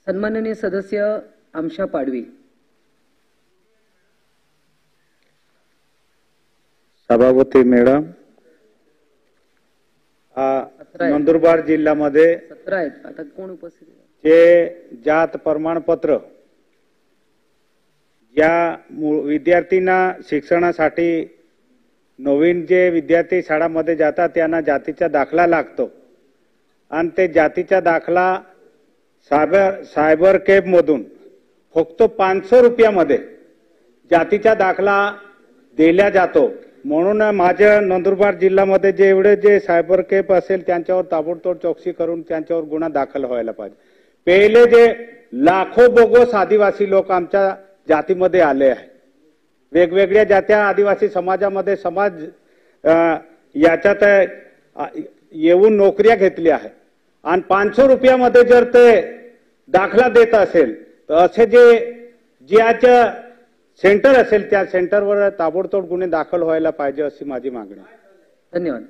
सन्माननीय सदस्य आमशा पाडवी. सभापती मॅडम, नंदुरबार जिल्ह्यामध्ये 17 आहेत. आता कोण उपस्थित आहे? जे जात प्रमाणपत्र ज्या विद्यार्थ्यांना शिक्षणासाठी नवीन जे विद्यार्थी शाळांमध्ये जातात त्यांना जातीचा दाखला लागतो आणि ते जातीचा दाखला सायबर कॅब मधून फक्त 500 रुपयामध्ये जातीचा दाखला दिला जातो. म्हणून माझ्या नंदुरबार जिल्ह्यामध्ये जेवढे जे सायबर कॅब असेल त्यांच्यावर ताबडतोब चौकशी करून त्यांच्यावर गुन्हा दाखल व्हायला पाहिजे. पहिले जे लाखो बोगस आदिवासी लोक आमच्या जातीमध्ये आले आहे, वेगवेगळ्या जात्या आदिवासी समाजामध्ये समाज याच्यात येऊन नोकऱ्या घेतल्या आहे आणि 500 रुपयामध्ये जर ते दाखला देत असेल तर असे जे ज्याचं सेंटर असेल त्या सेंटरवर ताबडतोब गुन्हे दाखल व्हायला पाहिजे अशी माझी मागणी आहे. धन्यवाद.